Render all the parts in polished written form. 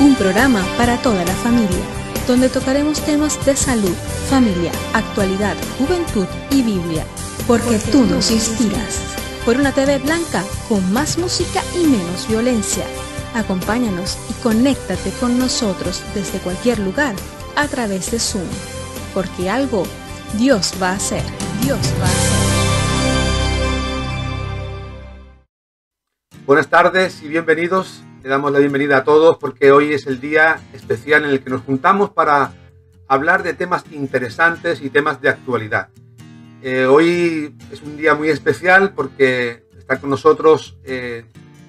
un programa para toda la familia, donde tocaremos temas de salud, familia, actualidad, juventud y Biblia, porque tú nos inspiras. Por una TV blanca con más música y menos violencia. Acompáñanos y conéctate con nosotros desde cualquier lugar a través de Zoom, porque algo Dios va a hacer, Dios va a hacer. Buenas tardes y bienvenidos. Le damos la bienvenida a todos porque hoy es el día especial en el que nos juntamos para hablar de temas interesantes y temas de actualidad. Hoy es un día muy especial porque está con nosotros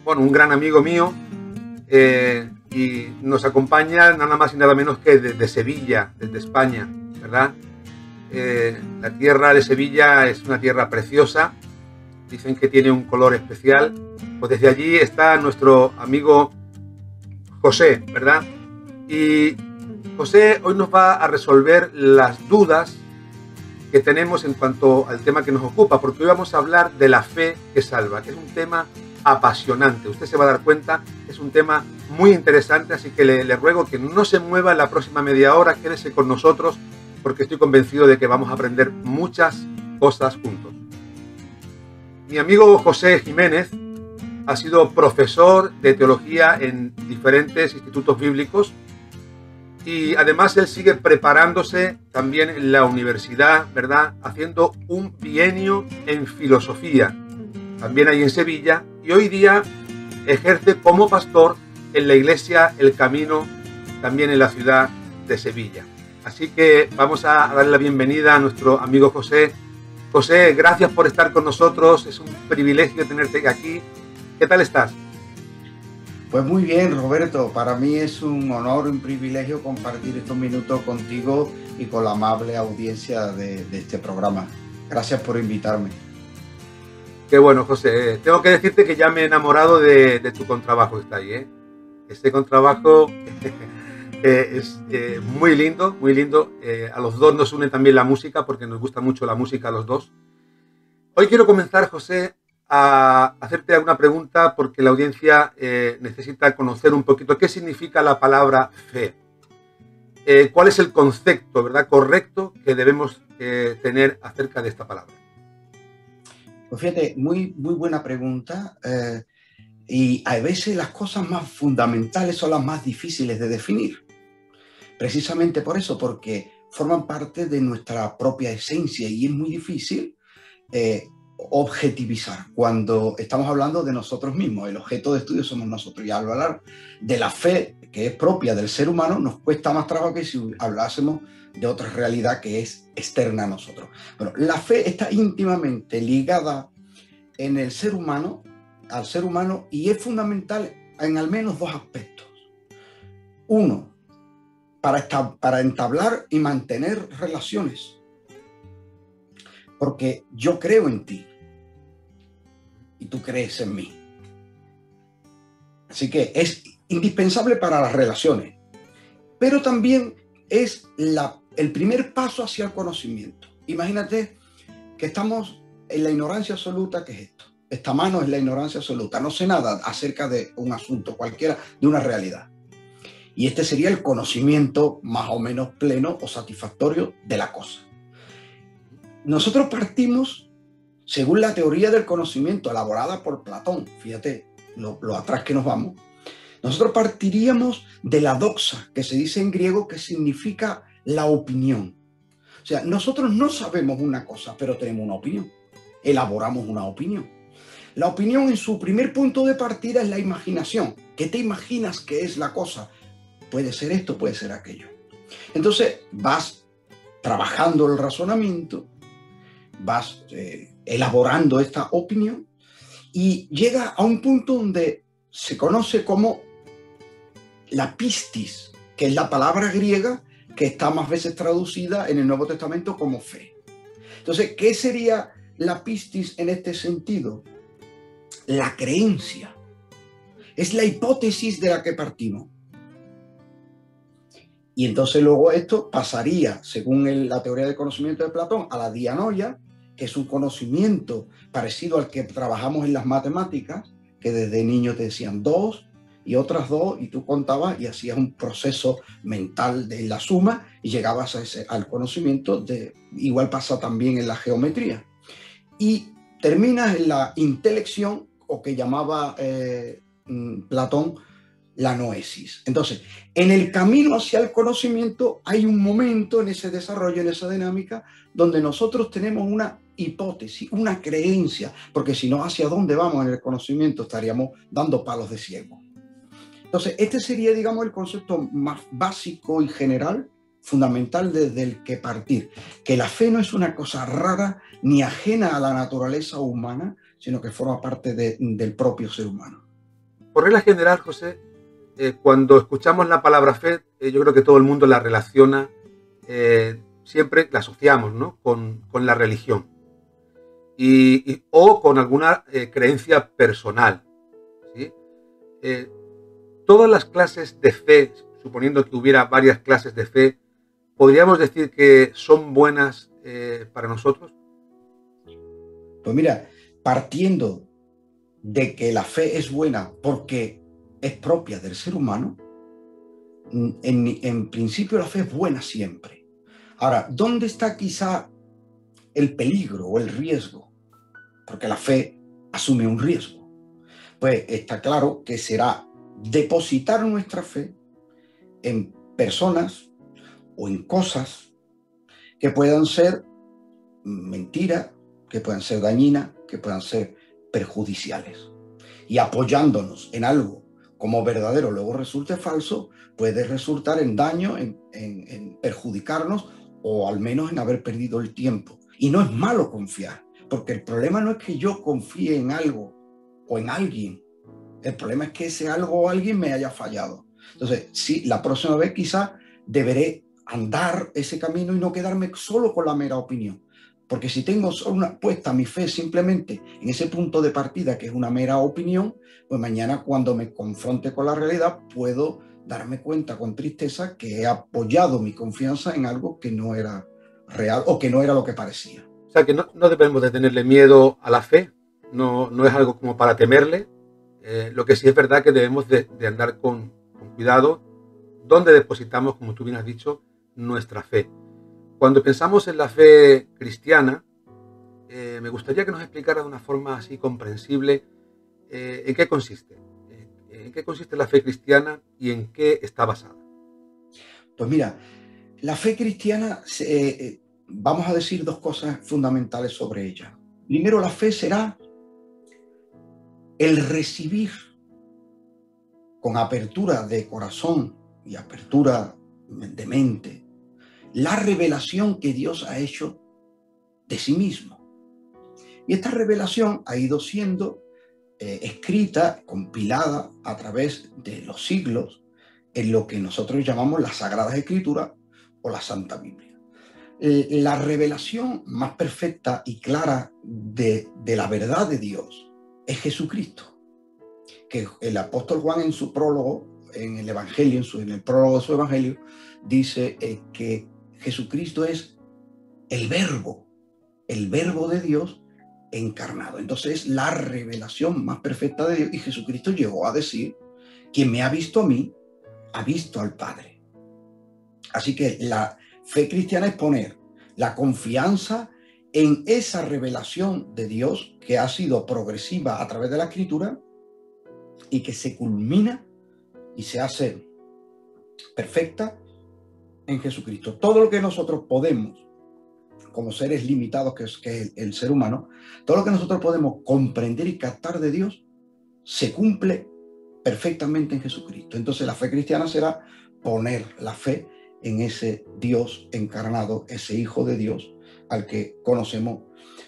un gran amigo mío y nos acompaña nada más y nada menos que desde Sevilla, desde España, ¿verdad? La tierra de Sevilla es una tierra preciosa, dicen que tiene un color especial. Pues desde allí está nuestro amigo José, ¿verdad? Y José hoy nos va a resolver las dudas que tenemos en cuanto al tema que nos ocupa, porque hoy vamos a hablar de la fe que salva, que es un tema apasionante. Usted se va a dar cuenta, es un tema muy interesante, así que le ruego que no se mueva en la próxima media hora, quédese con nosotros, porque estoy convencido de que vamos a aprender muchas cosas juntos. Mi amigo José Jiménez ha sido profesor de teología en diferentes institutos bíblicos y además él sigue preparándose también en la universidad, ¿verdad? Haciendo un bienio en filosofía, también ahí en Sevilla, y hoy día ejerce como pastor en la iglesia El Camino, también en la ciudad de Sevilla. Así que vamos a darle la bienvenida a nuestro amigo José. José, gracias por estar con nosotros, es un privilegio tenerte aquí. ¿Qué tal estás? Pues muy bien, Roberto. Para mí es un honor y un privilegio compartir estos minutos contigo y con la amable audiencia de este programa. Gracias por invitarme. Qué bueno, José. Tengo que decirte que ya me he enamorado de tu contrabajo que está ahí, ¿eh? Este contrabajo es muy lindo, muy lindo. A los dos nos une también la música porque nos gusta mucho la música a los dos. Hoy quiero comenzar, José, a hacerte alguna pregunta porque la audiencia necesita conocer un poquito qué significa la palabra fe. ¿Cuál es el concepto, verdad, correcto que debemos tener acerca de esta palabra? Pues fíjate, muy buena pregunta. Y a veces las cosas más fundamentales son las más difíciles de definir. Precisamente por eso, porque forman parte de nuestra propia esencia y es muy difícil objetivizar cuando estamos hablando de nosotros mismos. El objeto de estudio somos nosotros, y al hablar de la fe que es propia del ser humano nos cuesta más trabajo que si hablásemos de otra realidad que es externa a nosotros. Bueno, la fe está íntimamente ligada en el ser humano, al ser humano, y es fundamental en al menos dos aspectos. Uno, para entablar y mantener relaciones. Porque yo creo en ti y tú crees en mí. Así que es indispensable para las relaciones, pero también es el primer paso hacia el conocimiento. Imagínate que estamos en la ignorancia absoluta. ¿Qué es esto? Esta mano es la ignorancia absoluta. No sé nada acerca de un asunto cualquiera, de una realidad. Y este sería el conocimiento más o menos pleno o satisfactorio de la cosa. Nosotros partimos, según la teoría del conocimiento elaborada por Platón, fíjate lo atrás que nos vamos, nosotros partiríamos de la doxa, que se dice en griego que significa la opinión. O sea, nosotros no sabemos una cosa, pero tenemos una opinión, elaboramos una opinión. La opinión en su primer punto de partida es la imaginación. ¿Qué te imaginas que es la cosa? Puede ser esto, puede ser aquello. Entonces vas trabajando el razonamiento, vas elaborando esta opinión y llega a un punto donde se conoce como la pistis, que es la palabra griega que está más veces traducida en el Nuevo Testamento como fe. Entonces, ¿qué sería la pistis en este sentido? La creencia. Es la hipótesis de la que partimos. Y entonces luego esto pasaría, según la teoría del conocimiento de Platón, a la dianoia, que es un conocimiento parecido al que trabajamos en las matemáticas, que desde niño te decían 2, y otras 2, y tú contabas y hacías un proceso mental de la suma y llegabas al conocimiento de, igual pasa también en la geometría. Y terminas en la intelección, o que llamaba Platón la noesis. Entonces, en el camino hacia el conocimiento hay un momento en ese desarrollo, en esa dinámica, donde nosotros tenemos una hipótesis, una creencia, porque si no, ¿hacia dónde vamos en el conocimiento? Estaríamos dando palos de ciego. Entonces, este sería, digamos, el concepto más básico y general, fundamental desde el que partir, que la fe no es una cosa rara ni ajena a la naturaleza humana, sino que forma parte del propio ser humano. Por regla general, José, cuando escuchamos la palabra fe, yo creo que todo el mundo la relaciona, siempre la asociamos, ¿no?, con la religión o con alguna creencia personal, ¿sí? Todas las clases de fe, suponiendo que hubiera varias clases de fe, ¿podríamos decir que son buenas para nosotros? Pues mira, partiendo de que la fe es buena porque es propia del ser humano, en principio la fe es buena siempre. Ahora, ¿dónde está quizá el peligro o el riesgo? Porque la fe asume un riesgo. Pues está claro que será depositar nuestra fe en personas o en cosas que puedan ser mentiras, que puedan ser dañinas, que puedan ser perjudiciales. Y apoyándonos en algo como verdadero luego resulte falso, puede resultar en daño, en perjudicarnos, o al menos en haber perdido el tiempo. Y no es malo confiar, porque el problema no es que yo confíe en algo o en alguien. El problema es que ese algo o alguien me haya fallado. Entonces, sí, la próxima vez quizás deberé andar ese camino y no quedarme solo con la mera opinión. Porque si tengo solo puesta mi fe simplemente en ese punto de partida, que es una mera opinión, pues mañana cuando me confronte con la realidad puedo darme cuenta con tristeza que he apoyado mi confianza en algo que no era real o que no era lo que parecía. O sea que no debemos de tenerle miedo a la fe, no es algo como para temerle. Lo que sí es verdad que debemos de andar con cuidado dónde depositamos, como tú bien has dicho, nuestra fe. Cuando pensamos en la fe cristiana, me gustaría que nos explicara de una forma así comprensible en qué consiste. ¿En qué consiste la fe cristiana y en qué está basada? Pues mira, la fe cristiana, vamos a decir 2 cosas fundamentales sobre ella. Primero, la fe será el recibir con apertura de corazón y apertura de mente la revelación que Dios ha hecho de sí mismo. Y esta revelación ha ido siendo escrita, compilada a través de los siglos en lo que nosotros llamamos las Sagradas Escrituras o la Santa Biblia. La revelación más perfecta y clara de la verdad de Dios es Jesucristo, que el apóstol Juan en su prólogo, en el Evangelio, en el prólogo de su Evangelio, dice que Jesucristo es el verbo de Dios encarnado. Entonces, la revelación más perfecta de Dios, y Jesucristo llegó a decir: quien me ha visto a mí, ha visto al Padre. Así que la fe cristiana es poner la confianza en esa revelación de Dios que ha sido progresiva a través de la Escritura y que se culmina y se hace perfecta en Jesucristo. Todo lo que nosotros podemos, como seres limitados que es el ser humano, todo lo que nosotros podemos comprender y captar de Dios se cumple perfectamente en Jesucristo. Entonces la fe cristiana será poner la fe en ese Dios encarnado, ese Hijo de Dios al que conocemos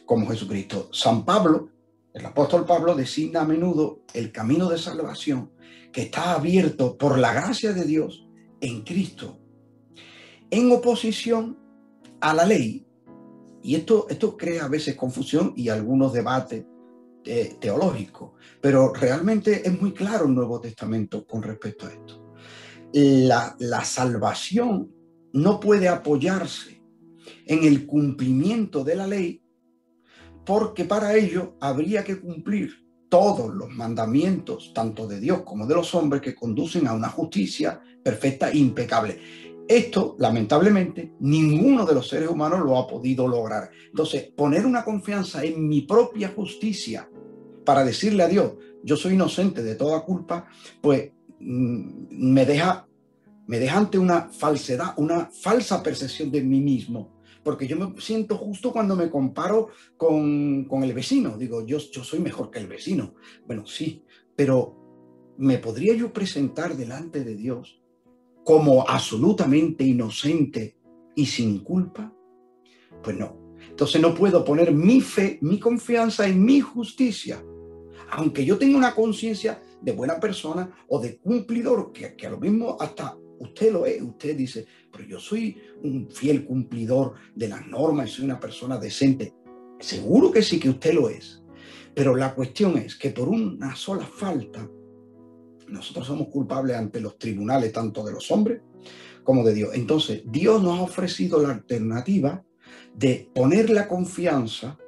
como Jesucristo. San Pablo, el apóstol Pablo, designa a menudo el camino de salvación que está abierto por la gracia de Dios en Cristo, en oposición a la ley. Y esto crea a veces confusión y algunos debates teológicos, pero realmente es muy claro el Nuevo Testamento con respecto a esto. La salvación no puede apoyarse en el cumplimiento de la ley, porque para ello habría que cumplir todos los mandamientos, tanto de Dios como de los hombres, que conducen a una justicia perfecta e impecable. Esto, lamentablemente, ninguno de los seres humanos lo ha podido lograr. Entonces, poner una confianza en mi propia justicia para decirle a Dios, yo soy inocente de toda culpa, pues me deja ante una falsedad, una falsa percepción de mí mismo. Porque yo me siento justo cuando me comparo con el vecino. Digo, yo soy mejor que el vecino. Bueno, sí, pero ¿me podría yo presentar delante de Dios como absolutamente inocente y sin culpa? Pues no. Entonces no puedo poner mi fe, mi confianza en mi justicia. Aunque yo tenga una conciencia de buena persona o de cumplidor, que a lo mismo hasta usted lo es. Usted dice, pero yo soy un fiel cumplidor de las normas y soy una persona decente. Seguro que sí, que usted lo es. Pero la cuestión es que por una sola falta, nosotros somos culpables ante los tribunales, tanto de los hombres como de Dios. Entonces, Dios nos ha ofrecido la alternativa de poner la confianza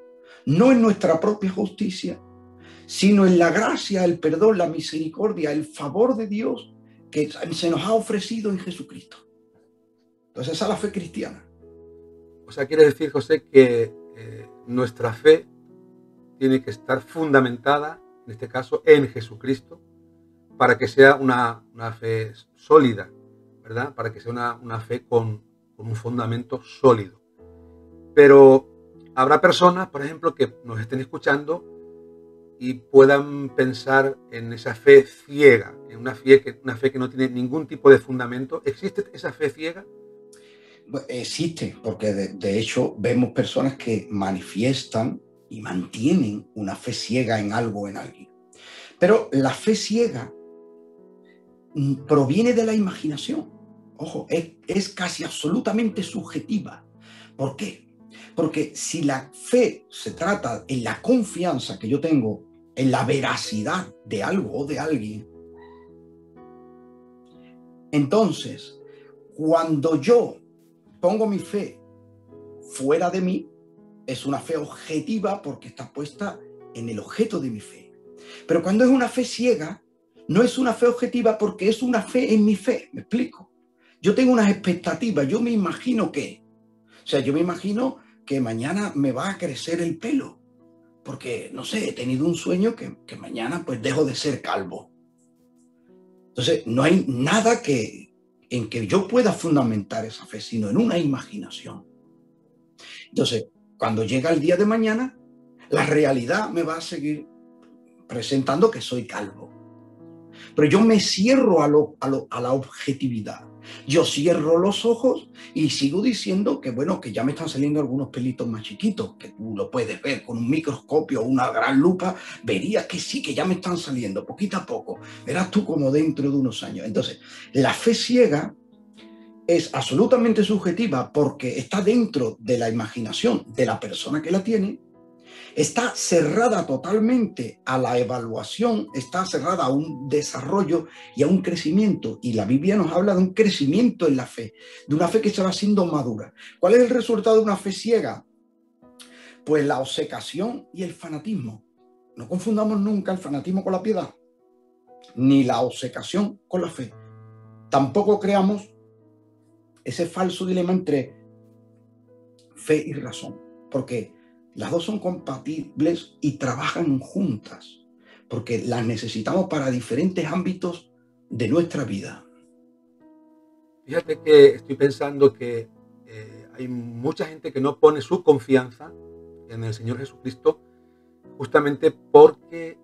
no en nuestra propia justicia, sino en la gracia, el perdón, la misericordia, el favor de Dios que se nos ha ofrecido en Jesucristo. Entonces esa es la fe cristiana. O sea, quiere decir, José, que nuestra fe tiene que estar fundamentada, en este caso, en Jesucristo, para que sea una fe sólida, ¿verdad? Para que sea una fe con un fundamento sólido. Pero habrá personas, por ejemplo, que nos estén escuchando y puedan pensar en esa fe ciega, en una fe que no tiene ningún tipo de fundamento. ¿Existe esa fe ciega? Existe, porque de hecho vemos personas que manifiestan y mantienen una fe ciega en algo o en alguien. Pero la fe ciega proviene de la imaginación. Ojo, es casi absolutamente subjetiva. ¿Por qué? Porque si la fe se trata en la confianza que yo tengo en la veracidad de algo o de alguien, entonces, cuando yo pongo mi fe fuera de mí, es una fe objetiva porque está puesta en el objeto de mi fe. Pero cuando es una fe ciega, no es una fe objetiva porque es una fe en mi fe. ¿Me explico? Yo tengo unas expectativas, yo me imagino que, yo me imagino que mañana me va a crecer el pelo, porque, no sé, he tenido un sueño que mañana pues dejo de ser calvo. Entonces, no hay nada en que yo pueda fundamentar esa fe, sino en una imaginación. Entonces, cuando llega el día de mañana, la realidad me va a seguir presentando que soy calvo. Pero yo me cierro a la objetividad. Yo cierro los ojos y sigo diciendo que, bueno, que ya me están saliendo algunos pelitos más chiquitos, que tú lo puedes ver con un microscopio o una gran lupa, verías que sí, que ya me están saliendo poquito a poco. Verás tú como dentro de unos años. Entonces, la fe ciega es absolutamente subjetiva porque está dentro de la imaginación de la persona que la tiene. Está cerrada totalmente a la evaluación, está cerrada a un desarrollo y a un crecimiento. Y la Biblia nos habla de un crecimiento en la fe, de una fe que se va haciendo madura. ¿Cuál es el resultado de una fe ciega? Pues la obcecación y el fanatismo. No confundamos nunca el fanatismo con la piedad, ni la obcecación con la fe. Tampoco creamos ese falso dilema entre fe y razón, porque las dos son compatibles y trabajan juntas, porque las necesitamos para diferentes ámbitos de nuestra vida. Fíjate que estoy pensando que hay mucha gente que no pone su confianza en el Señor Jesucristo justamente porque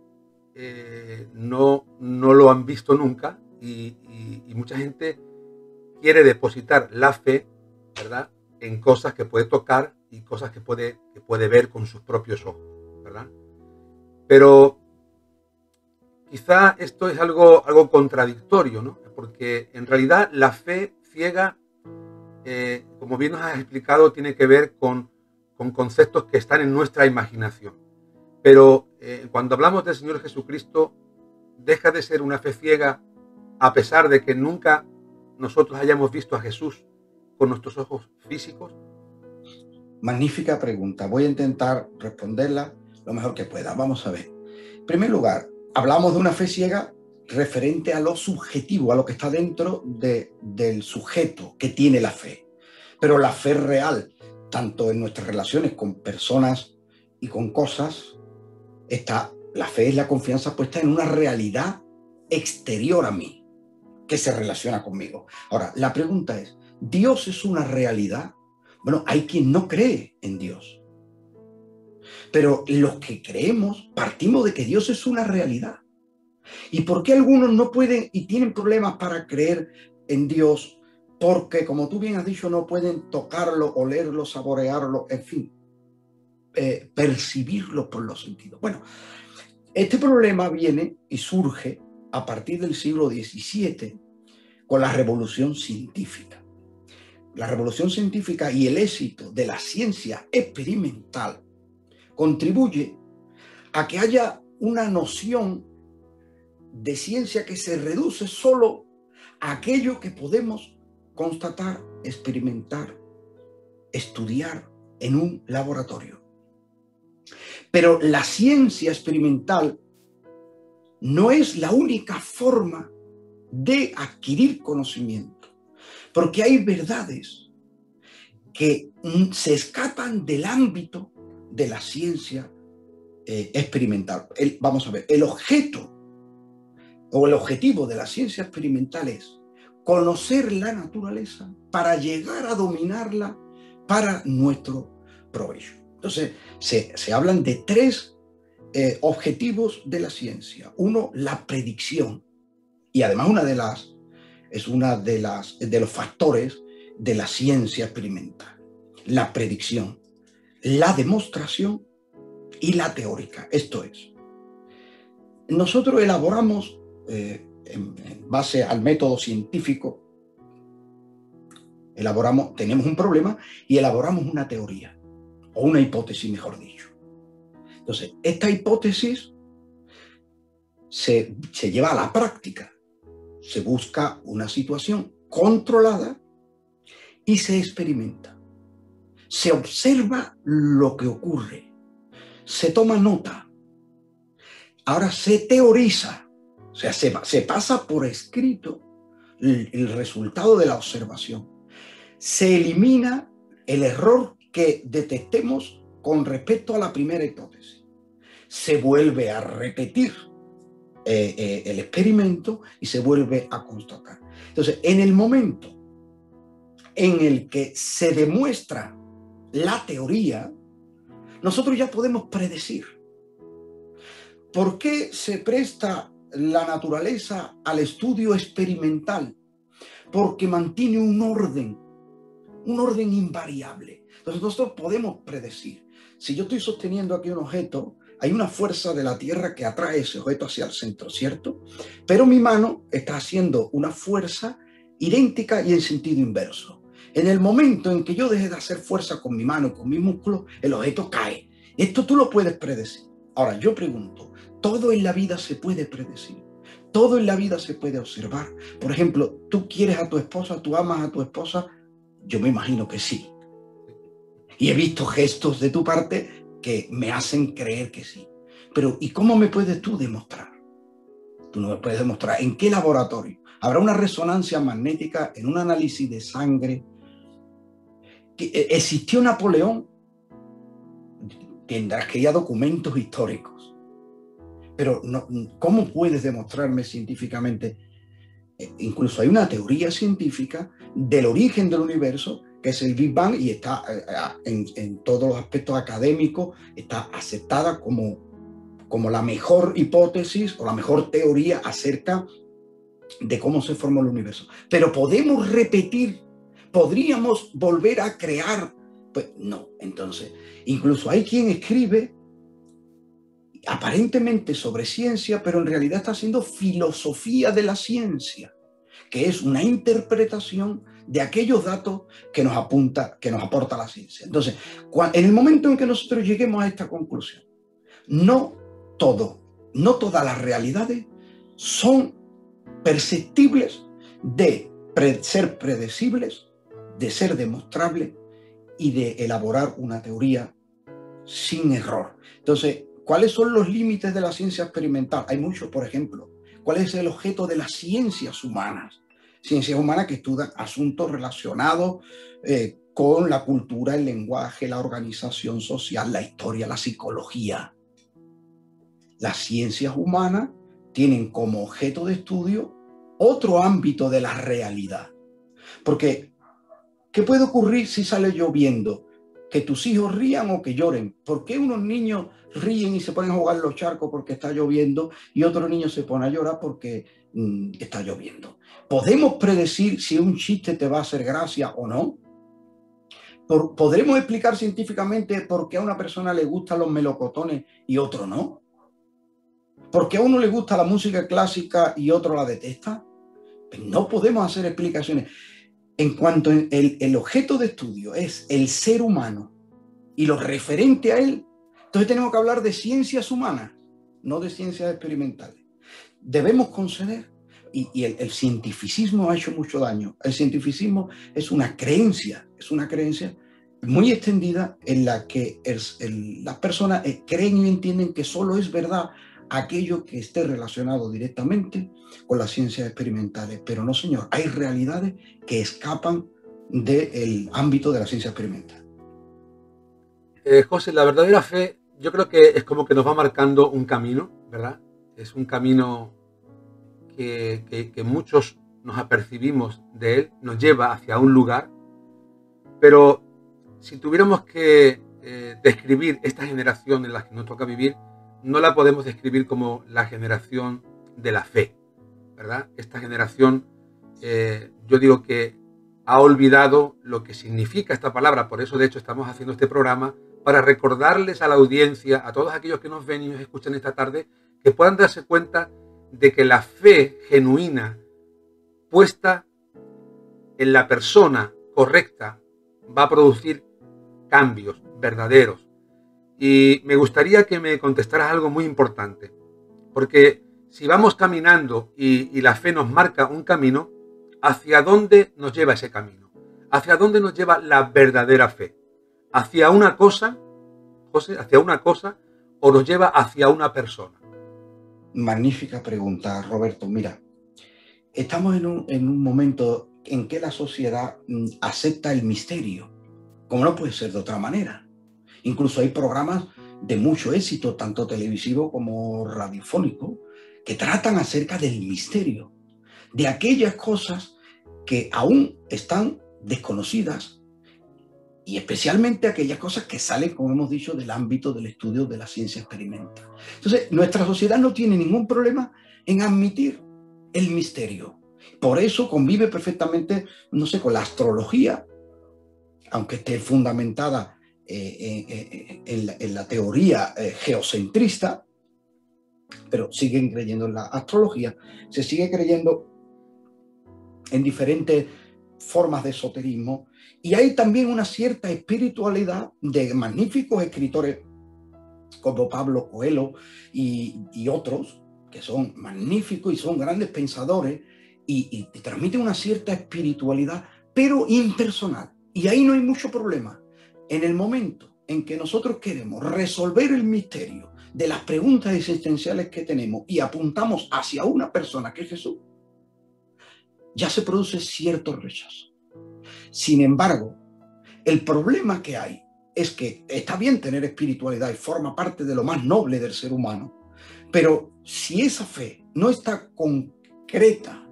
no lo han visto nunca y mucha gente quiere depositar la fe, ¿verdad?, en cosas que puede tocar y cosas que puede ver con sus propios ojos, ¿verdad? Pero quizá esto es algo contradictorio, ¿no? Porque en realidad la fe ciega, como bien nos has explicado, tiene que ver con conceptos que están en nuestra imaginación. Pero cuando hablamos del Señor Jesucristo, deja de ser una fe ciega a pesar de que nunca nosotros hayamos visto a Jesús con nuestros ojos físicos. Magnífica pregunta. Voy a intentar responderla lo mejor que pueda. Vamos a ver. En primer lugar, hablamos de una fe ciega referente a lo subjetivo, a lo que está dentro del sujeto que tiene la fe. Pero la fe real, tanto en nuestras relaciones con personas y con cosas, la fe es la confianza puesta en una realidad exterior a mí, que se relaciona conmigo. Ahora, la pregunta es, ¿Dios es una realidad? Bueno, hay quien no cree en Dios. Pero los que creemos partimos de que Dios es una realidad. ¿Y por qué algunos no pueden y tienen problemas para creer en Dios? Porque, como tú bien has dicho, no pueden tocarlo, olerlo, saborearlo, en fin, percibirlo por los sentidos. Bueno, este problema viene y surge a partir del siglo XVII con la revolución científica. La revolución científica y el éxito de la ciencia experimental contribuye a que haya una noción de ciencia que se reduce solo a aquello que podemos constatar, experimentar, estudiar en un laboratorio. Pero la ciencia experimental no es la única forma de adquirir conocimiento, porque hay verdades que se escapan del ámbito de la ciencia experimental. Vamos a ver, el objeto o el objetivo de la ciencia experimental es conocer la naturaleza para llegar a dominarla para nuestro provecho. Entonces, se hablan de tres objetivos de la ciencia. Uno, la predicción. Y además es una de los factores de la ciencia experimental. La predicción, la demostración y la teórica. Esto es, nosotros elaboramos en base al método científico, tenemos un problema y elaboramos una teoría o una hipótesis, mejor dicho. Entonces, esta hipótesis se lleva a la práctica. Se busca una situación controlada y se experimenta. Se observa lo que ocurre. Se toma nota. Ahora se teoriza. O sea, se pasa por escrito el resultado de la observación. Se elimina el error que detectemos con respecto a la primera hipótesis. Se vuelve a repetir el experimento y se vuelve a constatar. Entonces, en el momento en el que se demuestra la teoría, nosotros ya podemos predecir. ¿Por qué se presta la naturaleza al estudio experimental? Porque mantiene un orden invariable. Entonces nosotros podemos predecir. Si yo estoy sosteniendo aquí un objeto, hay una fuerza de la Tierra que atrae ese objeto hacia el centro, ¿cierto? Pero mi mano está haciendo una fuerza idéntica y en sentido inverso. En el momento en que yo deje de hacer fuerza con mi mano y con mi músculo, el objeto cae. Esto tú lo puedes predecir. Ahora, yo pregunto, ¿todo en la vida se puede predecir? ¿Todo en la vida se puede observar? Por ejemplo, ¿tú quieres a tu esposa? ¿Tú amas a tu esposa? Yo me imagino que sí. Y he visto gestos de tu parte que me hacen creer que sí. Pero ¿y cómo me puedes tú demostrar? Tú no me puedes demostrar. ¿En qué laboratorio? ¿Habrá una resonancia magnética en un análisis de sangre? ¿Existió Napoleón? Tendrás que ir a documentos históricos. Pero no, ¿cómo puedes demostrarme científicamente? Incluso hay una teoría científica del origen del universo, que es el Big Bang, y está en todos los aspectos académicos, está aceptada como la mejor hipótesis o la mejor teoría acerca de cómo se formó el universo. Pero podemos repetir, podríamos volver a crear. Pues no, entonces, incluso hay quien escribe aparentemente sobre ciencia, pero en realidad está haciendo filosofía de la ciencia, que es una interpretación de aquellos datos que nos aporta la ciencia. Entonces, en el momento en que nosotros lleguemos a esta conclusión, no todas las realidades son perceptibles de ser predecibles, de ser demostrables y de elaborar una teoría sin error. Entonces, ¿cuáles son los límites de la ciencia experimental? Hay muchos, por ejemplo. ¿Cuál es el objeto de las ciencias humanas? Ciencias humanas que estudian asuntos relacionados con la cultura, el lenguaje, la organización social, la historia, la psicología. Las ciencias humanas tienen como objeto de estudio otro ámbito de la realidad. Porque, ¿qué puede ocurrir si sale lloviendo? Que tus hijos rían o que lloren. ¿Por qué unos niños ríen y se ponen a jugar en los charcos porque está lloviendo y otros niños se ponen a llorar porque está lloviendo? ¿Podemos predecir si un chiste te va a hacer gracia o no? ¿Podremos explicar científicamente por qué a una persona le gustan los melocotones y otro no? ¿Por qué a uno le gusta la música clásica y otro la detesta? Pues no podemos hacer explicaciones. En cuanto el objeto de estudio es el ser humano y lo referente a él, entonces tenemos que hablar de ciencias humanas, no de ciencias experimentales. Debemos conceder, y el cientificismo ha hecho mucho daño. El cientificismo es una creencia muy extendida en la que las personas creen y entienden que solo es verdad aquello que esté relacionado directamente con las ciencias experimentales. Pero no, señor, hay realidades que escapan del ámbito de la ciencia experimental. José, la verdadera fe, yo creo que es como que nos va marcando un camino, ¿verdad? Es un camino que muchos nos apercibimos de él, nos lleva hacia un lugar, pero si tuviéramos que describir esta generación en la que nos toca vivir, no la podemos describir como la generación de la fe, ¿verdad? Esta generación, yo digo que ha olvidado lo que significa esta palabra, por eso de hecho estamos haciendo este programa, para recordarles a la audiencia, a todos aquellos que nos ven y nos escuchan esta tarde, que puedan darse cuenta de que la fe genuina, puesta en la persona correcta, va a producir cambios verdaderos. Y me gustaría que me contestaras algo muy importante, porque si vamos caminando y la fe nos marca un camino, ¿hacia dónde nos lleva ese camino? ¿Hacia dónde nos lleva la verdadera fe? ¿Hacia una cosa, José, hacia una cosa, o nos lleva hacia una persona? Magnífica pregunta, Roberto. Mira, estamos en un momento en que la sociedad acepta el misterio, como no puede ser de otra manera. Incluso hay programas de mucho éxito, tanto televisivo como radiofónico, que tratan acerca del misterio, de aquellas cosas que aún están desconocidas y especialmente aquellas cosas que salen, como hemos dicho, del ámbito del estudio de la ciencia experimental. Entonces, nuestra sociedad no tiene ningún problema en admitir el misterio. Por eso convive perfectamente, no sé, con la astrología, aunque esté fundamentada en la teoría geocentrista, pero siguen creyendo en la astrología, se sigue creyendo en diferentes formas de esoterismo, y hay también una cierta espiritualidad de magníficos escritores como Pablo Coelho y otros, que son magníficos y son grandes pensadores y transmiten una cierta espiritualidad, pero impersonal. Y ahí no hay mucho problema. En el momento en que nosotros queremos resolver el misterio de las preguntas existenciales que tenemos y apuntamos hacia una persona que es Jesús, ya se produce cierto rechazo. Sin embargo, el problema que hay es que está bien tener espiritualidad y forma parte de lo más noble del ser humano, pero si esa fe no está concreta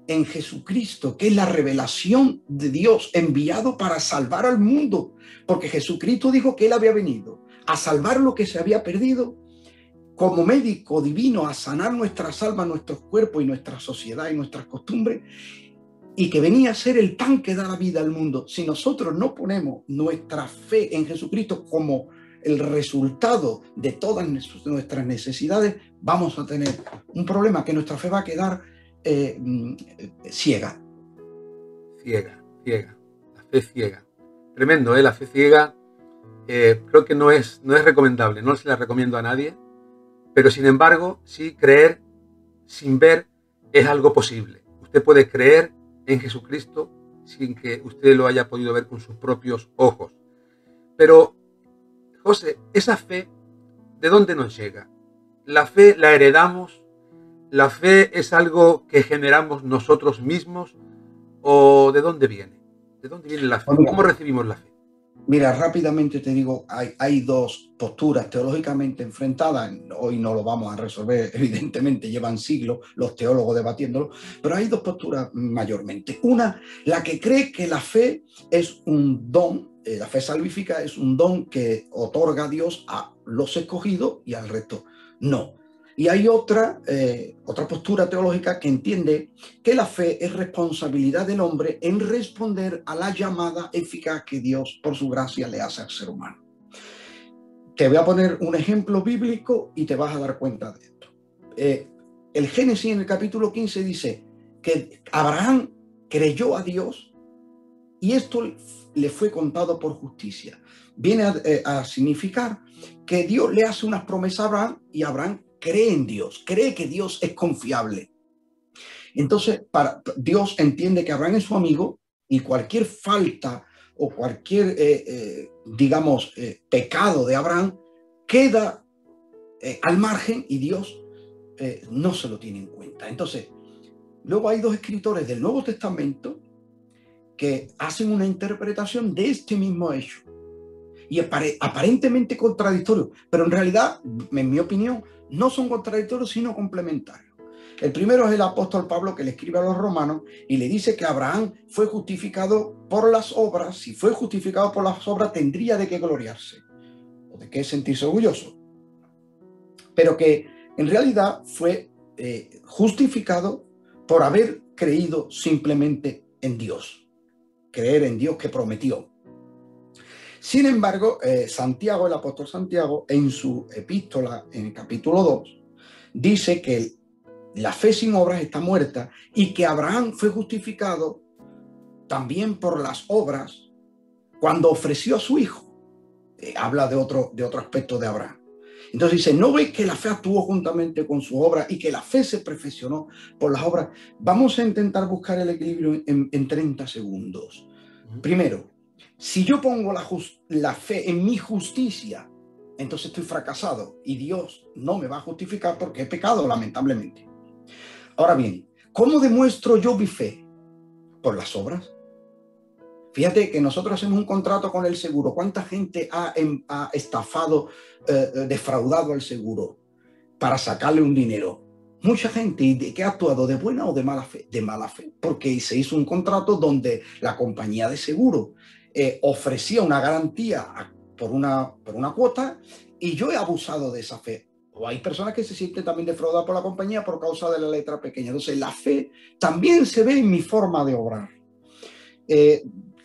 en Jesucristo, que es la revelación de Dios enviado para salvar al mundo, porque Jesucristo dijo que Él había venido a salvar lo que se había perdido, como médico divino, a sanar nuestras almas, nuestros cuerpos y nuestra sociedad y nuestras costumbres, y que venía a ser el pan que da la vida al mundo. Si nosotros no ponemos nuestra fe en Jesucristo como el resultado de todas nuestras necesidades, vamos a tener un problema, que nuestra fe va a quedar ciega. Ciega. La fe ciega. Tremendo, ¿eh? La fe ciega creo que no es recomendable, no se la recomiendo a nadie, pero sin embargo, sí, creer sin ver es algo posible. Usted puede creer en Jesucristo sin que usted lo haya podido ver con sus propios ojos. Pero, José, esa fe ¿de dónde nos llega? ¿La fe la heredamos? ¿La fe es algo que generamos nosotros mismos? ¿O de dónde viene? ¿De dónde viene la fe? ¿Cómo recibimos la fe? Mira, rápidamente te digo, hay dos posturas teológicamente enfrentadas. Hoy no lo vamos a resolver, evidentemente, llevan siglos los teólogos debatiéndolo, pero hay dos posturas mayormente. Una, la que cree que la fe es un don, la fe salvífica es un don que otorga Dios a los escogidos y al resto no. Y hay otra postura teológica que entiende que la fe es responsabilidad del hombre en responder a la llamada eficaz que Dios, por su gracia, le hace al ser humano. Te voy a poner un ejemplo bíblico y te vas a dar cuenta de esto. El Génesis, en el capítulo 15, dice que Abraham creyó a Dios y esto le fue contado por justicia. Viene a significar que Dios le hace unas promesas a Abraham y Abraham cree en Dios, cree que Dios es confiable. Entonces, Dios entiende que Abraham es su amigo y cualquier falta o cualquier, pecado de Abraham queda al margen y Dios no se lo tiene en cuenta. Entonces, luego hay dos escritores del Nuevo Testamento que hacen una interpretación de este mismo hecho. Y aparentemente contradictorio, pero en realidad, en mi opinión, no son contradictorios, sino complementarios. El primero es el apóstol Pablo, que le escribe a los romanos y le dice que Abraham fue justificado por las obras. Si fue justificado por las obras, tendría de qué gloriarse o de qué sentirse orgulloso. Pero que en realidad fue justificado por haber creído simplemente en Dios. Creer en Dios que prometió. Sin embargo, Santiago, el apóstol Santiago, en su epístola, en el capítulo 2, dice que la fe sin obras está muerta y que Abraham fue justificado también por las obras cuando ofreció a su hijo. Habla de otro aspecto de Abraham. Entonces dice, ¿no ves que la fe actuó juntamente con su obra y que la fe se perfeccionó por las obras? Vamos a intentar buscar el equilibrio en 30 segundos. Primero, si yo pongo la fe en mi justicia, entonces estoy fracasado y Dios no me va a justificar porque he pecado, lamentablemente. Ahora bien, ¿cómo demuestro yo mi fe? Por las obras. Fíjate que nosotros hacemos un contrato con el seguro. ¿Cuánta gente ha estafado, defraudado al seguro para sacarle un dinero? Mucha gente. ¿Y de qué ha actuado? ¿De buena o de mala fe? De mala fe, porque se hizo un contrato donde la compañía de seguro ofrecía una garantía por una cuota y yo he abusado de esa fe. O hay personas que se sienten también defraudadas por la compañía por causa de la letra pequeña. Entonces la fe también se ve en mi forma de obrar.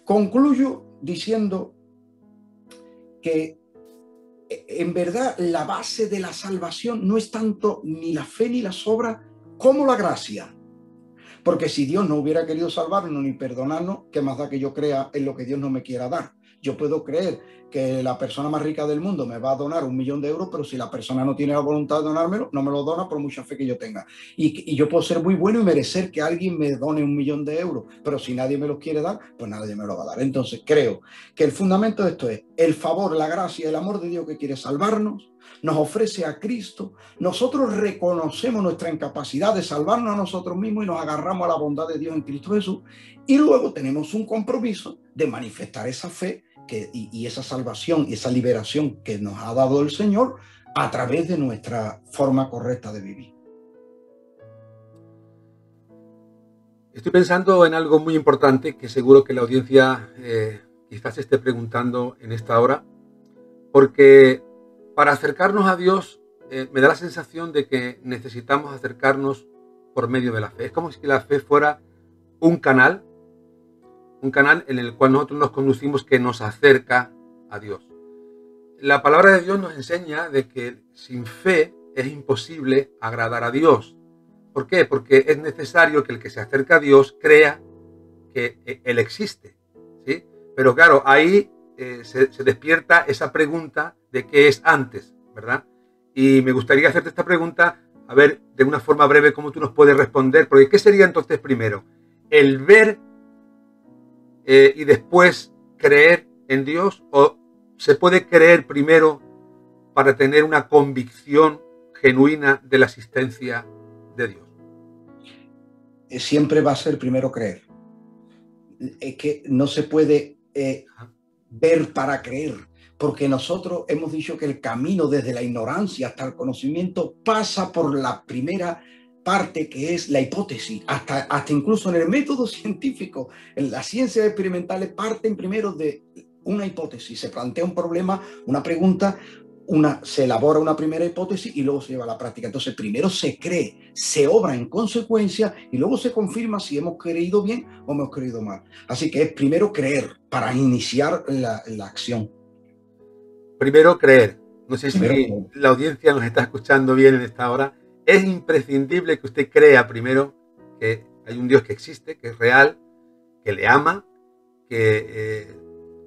Concluyo diciendo que en verdad la base de la salvación no es tanto ni la fe ni las obras como la gracia. Porque si Dios no hubiera querido salvarnos ni perdonarnos, ¿qué más da que yo crea en lo que Dios no me quiera dar? Yo puedo creer que la persona más rica del mundo me va a donar 1 millón de euros, pero si la persona no tiene la voluntad de donármelo, no me lo dona por mucha fe que yo tenga. Y yo puedo ser muy bueno y merecer que alguien me done 1 millón de euros, pero si nadie me los quiere dar, pues nadie me lo va a dar. Entonces creo que el fundamento de esto es el favor, la gracia, el amor de Dios que quiere salvarnos, nos ofrece a Cristo, nosotros reconocemos nuestra incapacidad de salvarnos a nosotros mismos y nos agarramos a la bondad de Dios en Cristo Jesús, y luego tenemos un compromiso de manifestar esa fe y esa salvación y esa liberación que nos ha dado el Señor a través de nuestra forma correcta de vivir. Estoy pensando en algo muy importante que seguro que la audiencia quizás esté preguntando en esta hora, porque para acercarnos a Dios me da la sensación de que necesitamos acercarnos por medio de la fe. Es como si la fe fuera un canal en el cual nosotros nos conducimos que nos acerca a Dios. La palabra de Dios nos enseña de que sin fe es imposible agradar a Dios. ¿Por qué? Porque es necesario que el que se acerca a Dios crea que Él existe, ¿sí? Pero claro, ahí se despierta esa pregunta de qué es antes, ¿verdad? Y me gustaría hacerte esta pregunta, a ver, de una forma breve, cómo tú nos puedes responder, porque ¿qué sería entonces primero? ¿El ver y después creer en Dios? ¿O se puede creer primero para tener una convicción genuina de la existencia de Dios? Siempre va a ser primero creer. Es que no se puede ver para creer, porque nosotros hemos dicho que el camino desde la ignorancia hasta el conocimiento pasa por la primera parte, que es la hipótesis. Hasta incluso en el método científico, en las ciencias experimentales, parten primero de una hipótesis. Se plantea un problema, una pregunta, se elabora una primera hipótesis y luego se lleva a la práctica. Entonces primero se cree, se obra en consecuencia y luego se confirma si hemos creído bien o hemos creído mal. Así que es primero creer para iniciar la acción. Primero creer. No sé si la audiencia nos está escuchando bien en esta hora. Es imprescindible que usted crea primero que hay un Dios que existe, que es real, que le ama, que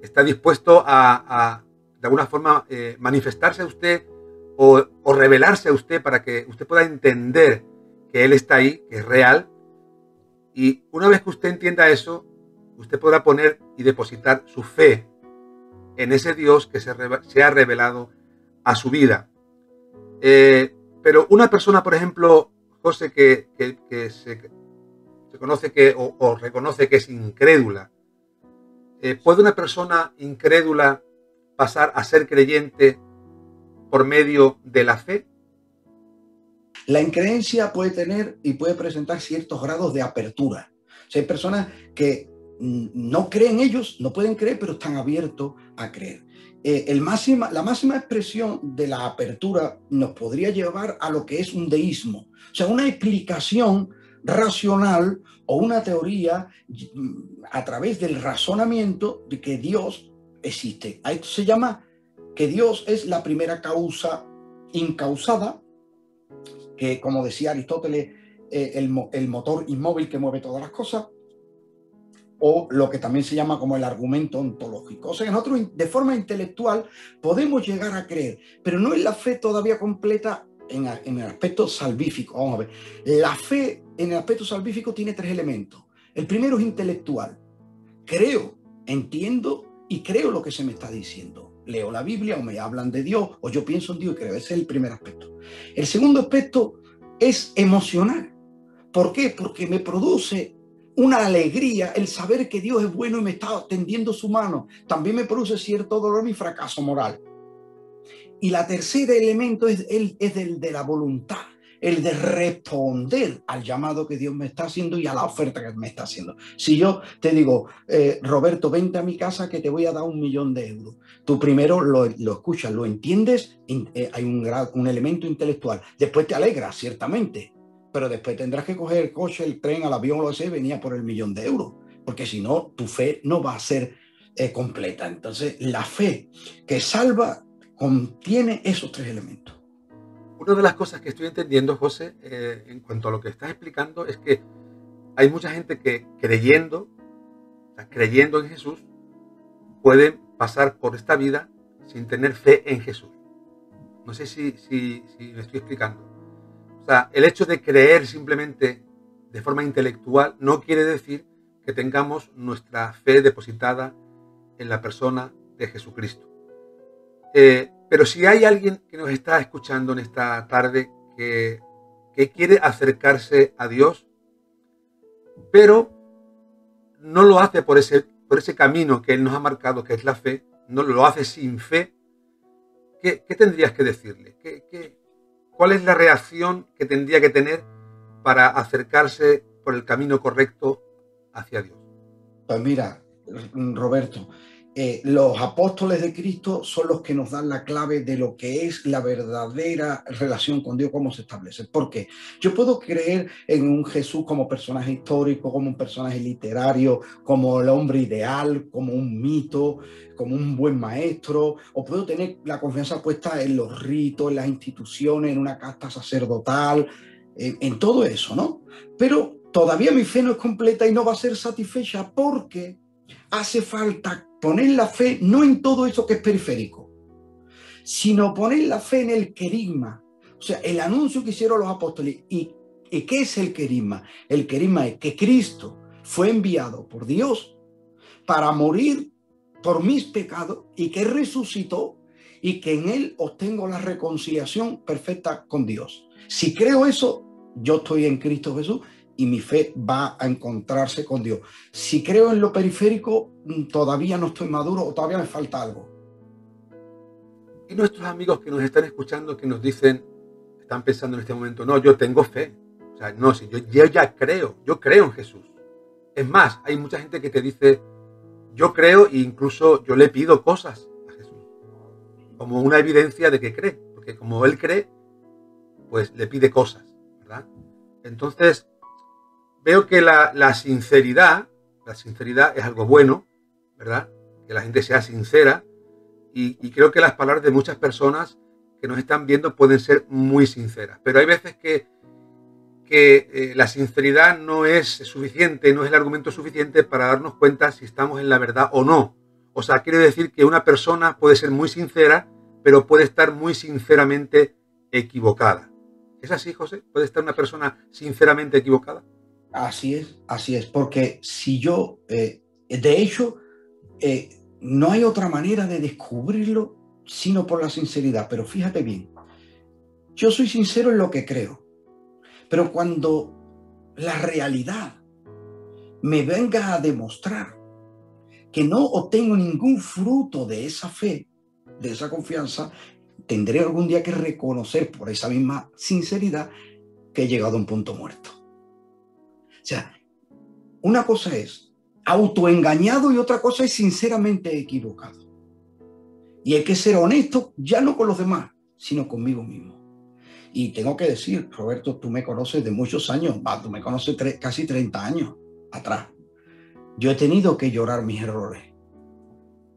está dispuesto a de alguna forma manifestarse a usted o revelarse a usted para que usted pueda entender que Él está ahí, que es real. Y una vez que usted entienda eso, usted podrá poner y depositar su fe en ese Dios que se ha revelado a su vida. Pero una persona, por ejemplo, José, que se conoce o reconoce que es incrédula, ¿puede una persona incrédula pasar a ser creyente por medio de la fe? La increencia puede tener y puede presentar ciertos grados de apertura. O sea, hay personas que no creen ellos, no pueden creer, pero están abiertos a creer. La máxima expresión de la apertura nos podría llevar a lo que es un deísmo. O sea, una explicación racional o una teoría a través del razonamiento de que Dios existe. A esto se llama que Dios es la primera causa incausada, que, como decía Aristóteles, el motor inmóvil que mueve todas las cosas, o lo que también se llama como el argumento ontológico. O sea, que nosotros de forma intelectual podemos llegar a creer, pero no es la fe todavía completa en el aspecto salvífico. Vamos a ver, la fe en el aspecto salvífico tiene tres elementos. El primero es intelectual. Creo, entiendo y creo lo que se me está diciendo. Leo la Biblia o me hablan de Dios o yo pienso en Dios y creo. Ese es el primer aspecto. El segundo aspecto es emocional. ¿Por qué? Porque me produce una alegría el saber que Dios es bueno y me está tendiendo su mano. También me produce cierto dolor y fracaso moral. Y la tercera elemento es el de la voluntad, el de responder al llamado que Dios me está haciendo y a la oferta que me está haciendo. Si yo te digo, Roberto, vente a mi casa que te voy a dar 1 millón de euros. Tú primero lo escuchas, lo entiendes, hay un elemento intelectual. Después te alegras, ciertamente, pero después tendrás que coger el coche, el tren, el avión, lo que sea, venía por el 1 millón de euros. Porque si no, tu fe no va a ser completa. Entonces, la fe que salva contiene esos tres elementos. Una de las cosas que estoy entendiendo, José, en cuanto a lo que estás explicando, es que hay mucha gente que creyendo en Jesús, pueden pasar por esta vida sin tener fe en Jesús. No sé si me estoy explicando. O sea, el hecho de creer simplemente de forma intelectual no quiere decir que tengamos nuestra fe depositada en la persona de Jesucristo. Pero si hay alguien que nos está escuchando en esta tarde que quiere acercarse a Dios, pero no lo hace por ese camino que Él nos ha marcado, que es la fe, no lo hace sin fe, ¿qué tendrías que decirle? ¿Cuál es la reacción que tendría que tener para acercarse por el camino correcto hacia Dios? Pues mira, Roberto, los apóstoles de Cristo son los que nos dan la clave de lo que es la verdadera relación con Dios, cómo se establece. ¿Por qué? Yo puedo creer en un Jesús como personaje histórico, como un personaje literario, como el hombre ideal, como un mito, como un buen maestro, o puedo tener la confianza puesta en los ritos, en las instituciones, en una casta sacerdotal, en todo eso, ¿no? Pero todavía mi fe no es completa y no va a ser satisfecha porque hace falta poner la fe no en todo eso que es periférico, sino poner la fe en el querigma. O sea, el anuncio que hicieron los apóstoles. ¿Y qué es el querigma? El querigma es que Cristo fue enviado por Dios para morir por mis pecados y que resucitó y que en Él obtengo la reconciliación perfecta con Dios. Si creo eso, yo estoy en Cristo Jesús y mi fe va a encontrarse con Dios. Si creo en lo periférico, todavía no estoy maduro o todavía me falta algo. Y nuestros amigos que nos están escuchando, que nos dicen, están pensando en este momento, no, yo tengo fe. O sea, no, si yo ya creo, yo creo en Jesús. Es más, hay mucha gente que te dice, yo creo e incluso yo le pido cosas a Jesús, como una evidencia de que cree, porque como él cree, pues le pide cosas, ¿verdad? Entonces, veo que la sinceridad es algo bueno, ¿verdad? Que la gente sea sincera, y creo que las palabras de muchas personas que nos están viendo pueden ser muy sinceras, pero hay veces que la sinceridad no es suficiente, no es el argumento suficiente para darnos cuenta si estamos en la verdad o no. O sea, quiere decir que una persona puede ser muy sincera, pero puede estar muy sinceramente equivocada. ¿Es así, José? ¿Puede estar una persona sinceramente equivocada? Así es, porque si yo, de hecho, no hay otra manera de descubrirlo sino por la sinceridad. Pero fíjate bien, yo soy sincero en lo que creo, pero cuando la realidad me venga a demostrar que no obtengo ningún fruto de esa fe, de esa confianza, tendré algún día que reconocer por esa misma sinceridad que he llegado a un punto muerto. O sea, una cosa es autoengañado y otra cosa es sinceramente equivocado. Y hay que ser honesto, ya no con los demás, sino conmigo mismo. Y tengo que decir, Roberto, tú me conoces de muchos años, tú me conoces casi 30 años atrás. Yo he tenido que llorar mis errores.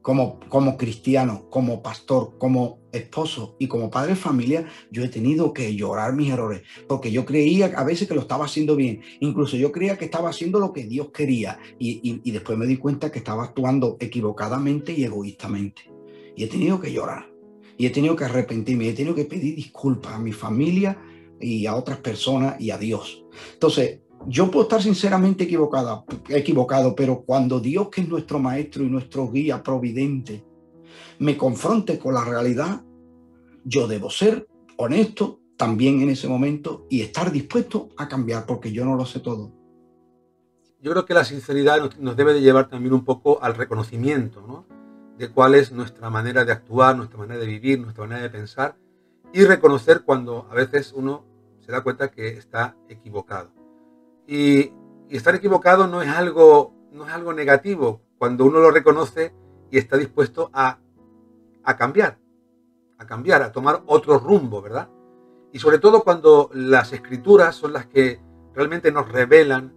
Como cristiano, como pastor, como esposo y como padre de familia, yo he tenido que llorar mis errores, porque yo creía a veces que lo estaba haciendo bien, incluso yo creía que estaba haciendo lo que Dios quería, y después me di cuenta que estaba actuando equivocadamente y egoístamente, y he tenido que llorar, y he tenido que arrepentirme, y he tenido que pedir disculpas a mi familia y a otras personas y a Dios. Entonces, yo puedo estar sinceramente equivocado, pero cuando Dios, que es nuestro maestro y nuestro guía providente, me confronte con la realidad, yo debo ser honesto también en ese momento y estar dispuesto a cambiar, porque yo no lo sé todo. Yo creo que la sinceridad nos debe de llevar también un poco al reconocimiento, ¿no? De cuál es nuestra manera de actuar, nuestra manera de vivir, nuestra manera de pensar, y reconocer cuando a veces uno se da cuenta que está equivocado. Y estar equivocado no es algo negativo cuando uno lo reconoce y está dispuesto a cambiar, a tomar otro rumbo, ¿verdad? Y sobre todo cuando las escrituras son las que realmente nos revelan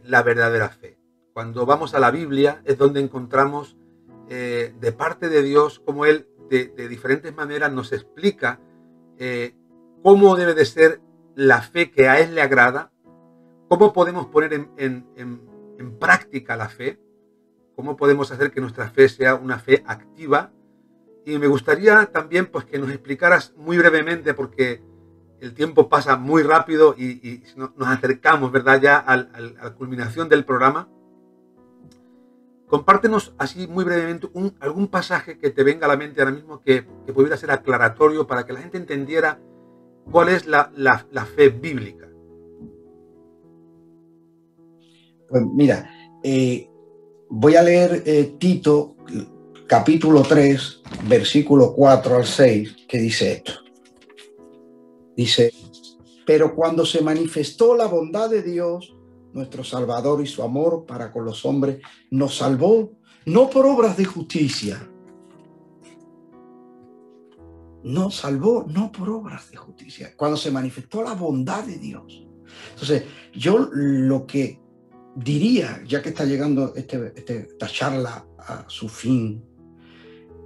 la verdadera fe. Cuando vamos a la Biblia es donde encontramos de parte de Dios cómo Él de diferentes maneras nos explica cómo debe de ser la fe que a Él le agrada, cómo podemos poner en práctica la fe, cómo podemos hacer que nuestra fe sea una fe activa. Y me gustaría también pues, que nos explicaras muy brevemente, porque el tiempo pasa muy rápido y nos acercamos, ¿verdad?, ya a la culminación del programa. Compártenos así muy brevemente algún pasaje que te venga a la mente ahora mismo que pudiera ser aclaratorio para que la gente entendiera cuál es la fe bíblica. Pues mira, voy a leer Tito, capítulo 3, versículo 4 al 6, que dice esto. Dice, pero cuando se manifestó la bondad de Dios, nuestro Salvador, y su amor para con los hombres, nos salvó, no por obras de justicia. Nos salvó, no por obras de justicia. Cuando se manifestó la bondad de Dios. Entonces, yo lo que diría, ya que está llegando esta charla a su fin,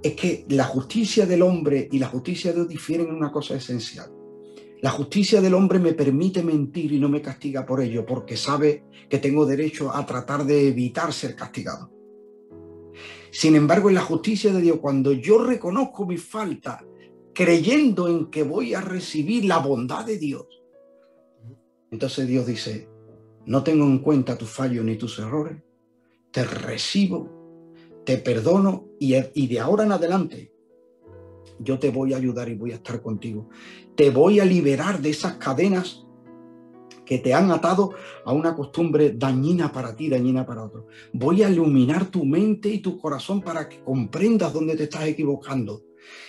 es que la justicia del hombre y la justicia de Dios difieren en una cosa esencial. La justicia del hombre me permite mentir y no me castiga por ello, porque sabe que tengo derecho a tratar de evitar ser castigado. Sin embargo, en la justicia de Dios, cuando yo reconozco mi falta, creyendo en que voy a recibir la bondad de Dios, entonces Dios dice, no tengo en cuenta tus fallos ni tus errores, te recibo, te perdono y de ahora en adelante yo te voy a ayudar y voy a estar contigo. Te voy a liberar de esas cadenas que te han atado a una costumbre dañina para ti, dañina para otros. Voy a iluminar tu mente y tu corazón para que comprendas dónde te estás equivocando.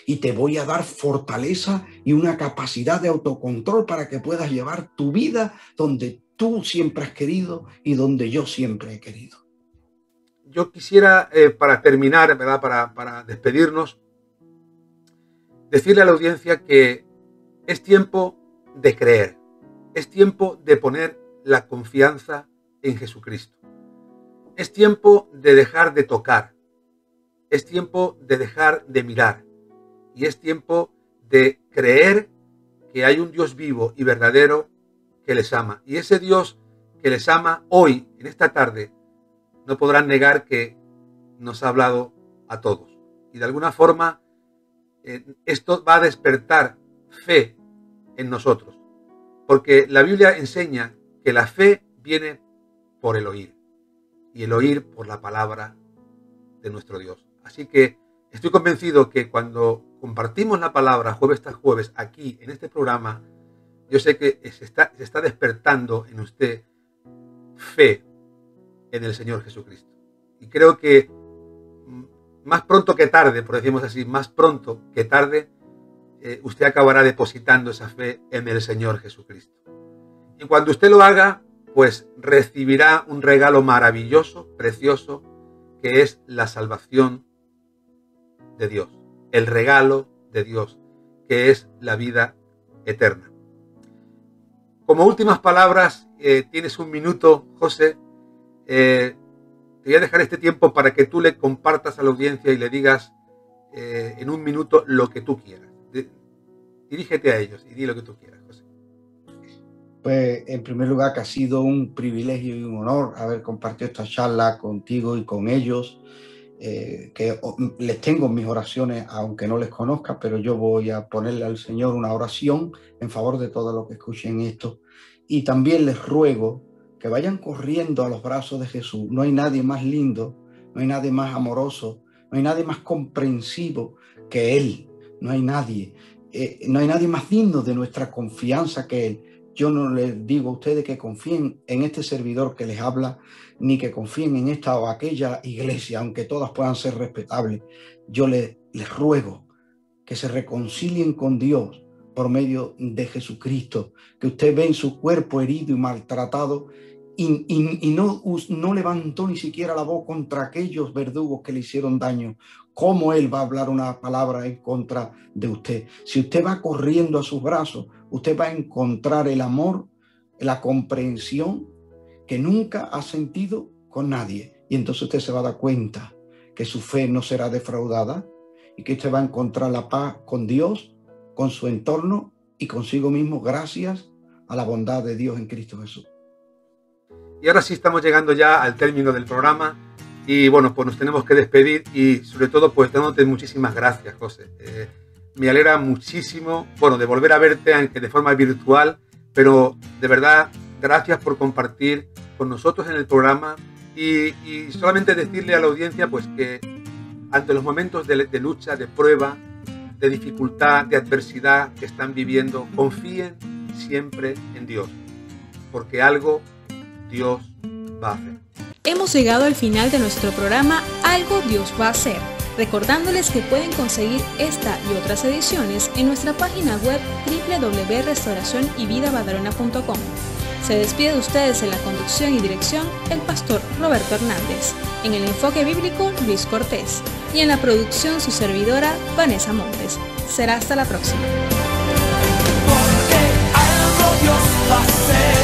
Y te voy a dar fortaleza y una capacidad de autocontrol para que puedas llevar tu vida donde tú siempre has querido y donde yo siempre he querido. Yo quisiera, para terminar, ¿verdad? Para despedirnos, decirle a la audiencia que es tiempo de creer. Es tiempo de poner la confianza en Jesucristo. Es tiempo de dejar de tocar. Es tiempo de dejar de mirar. Y es tiempo de creer que hay un Dios vivo y verdadero que les ama. Y ese Dios que les ama hoy, en esta tarde, no podrán negar que nos ha hablado a todos. Y de alguna forma, esto va a despertar fe en nosotros. Porque la Biblia enseña que la fe viene por el oír. Y el oír por la palabra de nuestro Dios. Así que estoy convencido que cuando compartimos la palabra jueves tras jueves aquí en este programa, yo sé que se está despertando en usted fe en el Señor Jesucristo. Y creo que más pronto que tarde, por decirlo así, más pronto que tarde, usted acabará depositando esa fe en el Señor Jesucristo. Y cuando usted lo haga, pues recibirá un regalo maravilloso, precioso, que es la salvación de Dios. El regalo de Dios, que es la vida eterna. Como últimas palabras, tienes un minuto, José. Te voy a dejar este tiempo para que tú le compartas a la audiencia y le digas en un minuto lo que tú quieras. Dirígete a ellos y di lo que tú quieras, José. Pues en primer lugar que ha sido un privilegio y un honor haber compartido esta charla contigo y con ellos, que les tengo en mis oraciones, aunque no les conozca, pero yo voy a ponerle al Señor una oración en favor de todos los que escuchen esto. Y también les ruego que vayan corriendo a los brazos de Jesús. No hay nadie más lindo, no hay nadie más amoroso, no hay nadie más comprensivo que Él. No hay nadie más digno de nuestra confianza que Él. Yo no les digo a ustedes que confíen en este servidor que les habla, ni que confíen en esta o aquella iglesia, aunque todas puedan ser respetables. Yo les ruego que se reconcilien con Dios por medio de Jesucristo, que usted ve en su cuerpo herido y maltratado y no levantó ni siquiera la voz contra aquellos verdugos que le hicieron daño. ¿Cómo Él va a hablar una palabra en contra de usted? Si usted va corriendo a sus brazos, usted va a encontrar el amor, la comprensión que nunca ha sentido con nadie. Y entonces usted se va a dar cuenta que su fe no será defraudada y que usted va a encontrar la paz con Dios, con su entorno y consigo mismo, gracias a la bondad de Dios en Cristo Jesús. Y ahora sí estamos llegando ya al término del programa y bueno, pues nos tenemos que despedir y sobre todo pues dándote muchísimas gracias, José. Me alegra muchísimo, bueno, de volver a verte, aunque de forma virtual, pero de verdad, gracias por compartir con nosotros en el programa y solamente decirle a la audiencia pues que ante los momentos de lucha, de prueba, de dificultad, de adversidad que están viviendo, confíen siempre en Dios, porque algo Dios va a hacer. Hemos llegado al final de nuestro programa Algo Dios va a hacer, recordándoles que pueden conseguir esta y otras ediciones en nuestra página web www.restauracionyvidabadalona.com. Se despide de ustedes en la conducción y dirección el pastor Roberto Hernández, en el enfoque bíblico Luis Cortés y en la producción su servidora Vanessa Montes. Será hasta la próxima. Porque algo Dios va a hacer.